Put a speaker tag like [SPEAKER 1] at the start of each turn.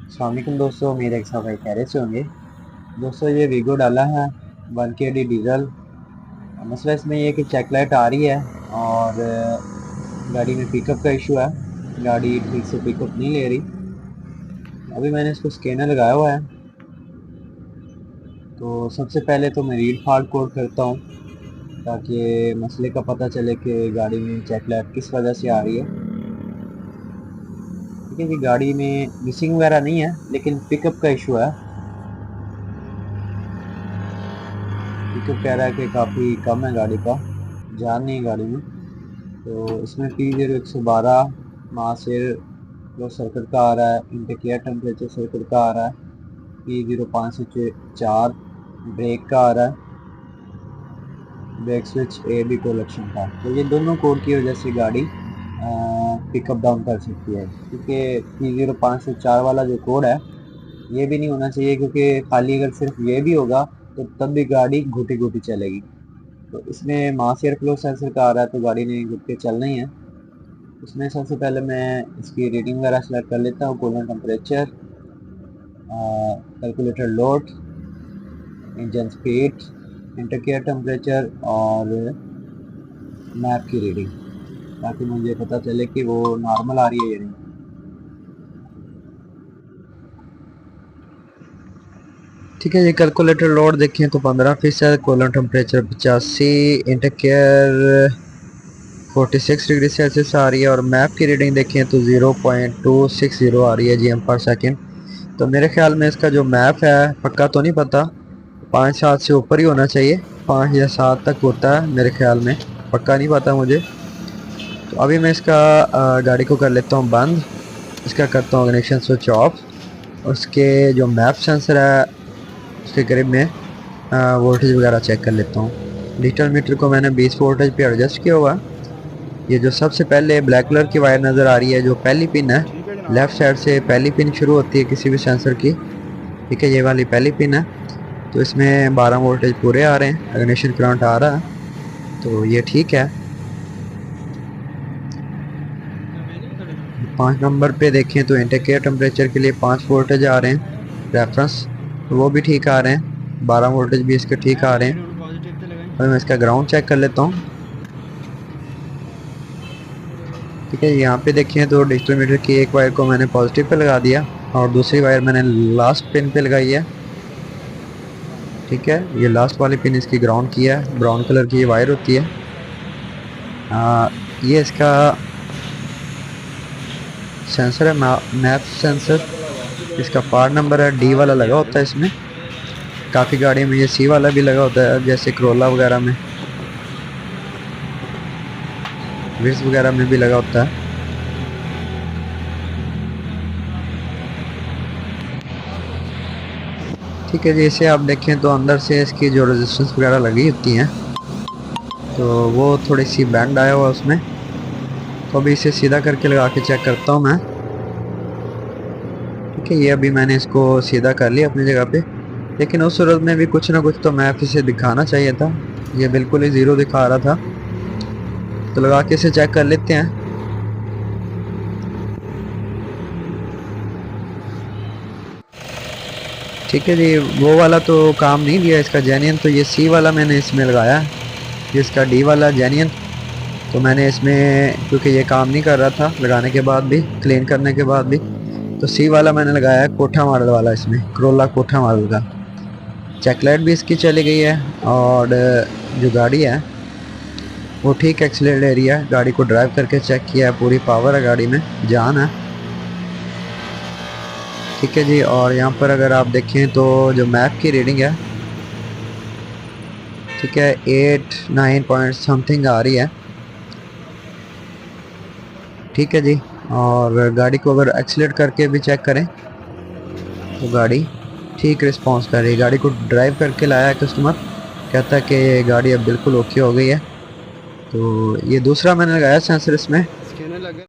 [SPEAKER 1] अस्सलाम वालेकुम दोस्तों, मेरे एक साथ भाई कह रहे से होंगे। दोस्तों ये वीगो डाला है 1 KD डीजल। मसला इसमें ये है कि चेक लाइट आ रही है और गाड़ी में पिकअप का इशू है। गाड़ी ठीक से पिकअप नहीं ले रही। अभी मैंने इसको स्कैनर लगाया हुआ है। तो सबसे पहले तो मैं रीड फाल्ट कोड करता हूँ ताकि मसले का पता चले कि गाड़ी में चेक लाइट किस वजह से आ रही है। ठीक है जी, गाड़ी में मिसिंग वगैरह नहीं है लेकिन पिकअप का इशू है। पिकअप कह रहा है कि काफ़ी कम है गाड़ी का, जान नहीं है गाड़ी में। तो इसमें P0112 मासिर लो सर्किट का आ रहा है, इंडिकेटर टेम्परेचर सर्किट का आ रहा है, P0504 ब्रेक का आ रहा है, ब्रेक स्विच AB कोलेक्शन का। तो ये दोनों कोड की वजह से गाड़ी पिकअप डाउन कर सकती है, क्योंकि P0504 वाला जो कोड है ये भी नहीं होना चाहिए, क्योंकि खाली अगर सिर्फ ये भी होगा तो तब भी गाड़ी घुटी घुटी चलेगी। तो इसमें मास एयर फ्लो सेंसर का आ रहा है तो गाड़ी ने घुट के चलना ही है। उसमें सबसे पहले मैं इसकी रीडिंग वगैरह सेलेक्ट कर लेता हूँ, coolant temperature, calculator load, engine speed, indicator temperature और मैप की रीडिंग, ताकि मुझे पता चले कि वो नॉर्मल आ रही है या नहीं। ठीक है, ये कैलकुलेटर लोड देखें तो 15%, coolant temperature 85, indicator 46 degree Celsius आ रही है और मैप की रीडिंग देखें तो 0.260 आ रही है GM/सेकेंड। तो मेरे ख्याल में इसका जो मैप है, पक्का तो नहीं पता, 5-7 से ऊपर ही होना चाहिए, 5 या 7 तक होता है मेरे ख्याल में, पक्का नहीं पता मुझे। तो अभी मैं इसका गाड़ी को कर लेता हूँ बंद, इसका करता हूँ इग्निशन स्विच ऑफ। उसके जो मैप सेंसर है उसके करीब में वोल्टेज वगैरह चेक कर लेता हूँ। डिजिटल मीटर को मैंने 20 वोल्टेज पे एडजस्ट किया हुआ। ये जो सबसे पहले ब्लैक कलर की वायर नज़र आ रही है, जो पहली पिन है, लेफ़्ट साइड से पहली पिन शुरू होती है किसी भी सेंसर की। ठीक है, ये वाली पहली पिन है। तो इसमें 12 वोल्टेज पूरे आ रहे हैं, इग्निशन करंट आ रहा है, तो ये ठीक है। 5 नंबर पे देखें तो इंडिकेटर टेम्परेचर के लिए 5 वोल्टेज आ रहे हैं रेफरेंस, तो वो भी ठीक आ रहे हैं, 12 वोल्टेज भी इसके ठीक आ रहे हैं। अब मैं इसका ग्राउंड चेक कर लेता हूँ। ठीक है, यहाँ पे देखें तो डिजिटल मीटर की एक वायर को मैंने पॉजिटिव पे लगा दिया और दूसरी वायर मैंने लास्ट पिन पे लगाई है। ठीक है, ये लास्ट वाली पिन इसकी ग्राउंड की है, ब्राउन कलर की ये वायर होती है। ये इसका सेंसर है, मैप सेंसर। इसका पार्ट नंबर है D वाला लगा होता है इसमें। काफ़ी गाड़ियों में ये C वाला भी लगा होता है, जैसे करोला वगैरह में, विट्स वगैरह में भी लगा होता है। ठीक है जी, इसे आप देखें तो अंदर से इसकी जो रेजिस्टेंस वगैरह लगी होती हैं तो वो थोड़ी सी बैंड आया हुआ उसमें। तो अभी इसे सीधा करके लगा के चेक करता हूँ मैं। ठीक है, ये अभी मैंने इसको सीधा कर लिया अपनी जगह पे, लेकिन उस सूरत में भी कुछ ना कुछ तो मैप इसे दिखाना चाहिए था। ये बिल्कुल ही ज़ीरो दिखा रहा था, तो लगा के इसे चेक कर लेते हैं। ठीक है जी, वो वाला तो काम नहीं दिया इसका जेन्युइन, तो ये C वाला मैंने इसमें लगाया, जिसका D वाला जेन्युइन। तो मैंने इसमें, क्योंकि ये काम नहीं कर रहा था लगाने के बाद भी, क्लीन करने के बाद भी, तो C वाला मैंने लगाया है, कोठा मॉडल वाला, इसमें करोला कोठा मॉडल का। चेकलाइट भी इसकी चली गई है और जो गाड़ी है वो ठीक एक्सीलरेट ले रही है। गाड़ी को ड्राइव करके चेक किया है, पूरी पावर है गाड़ी में, जान है। ठीक है जी, और यहाँ पर अगर आप देखें तो जो मैप की रीडिंग है, ठीक है, 8-9 पॉइंट समथिंग आ रही है। ठीक है जी, और गाड़ी को अगर एक्सीलेट करके भी चेक करें तो गाड़ी ठीक रिस्पांस कर रही है। गाड़ी को ड्राइव करके लाया है कस्टमर, कहता है कि ये गाड़ी अब बिल्कुल ओके हो गई है। तो ये दूसरा मैंने लगाया सेंसर इसमें,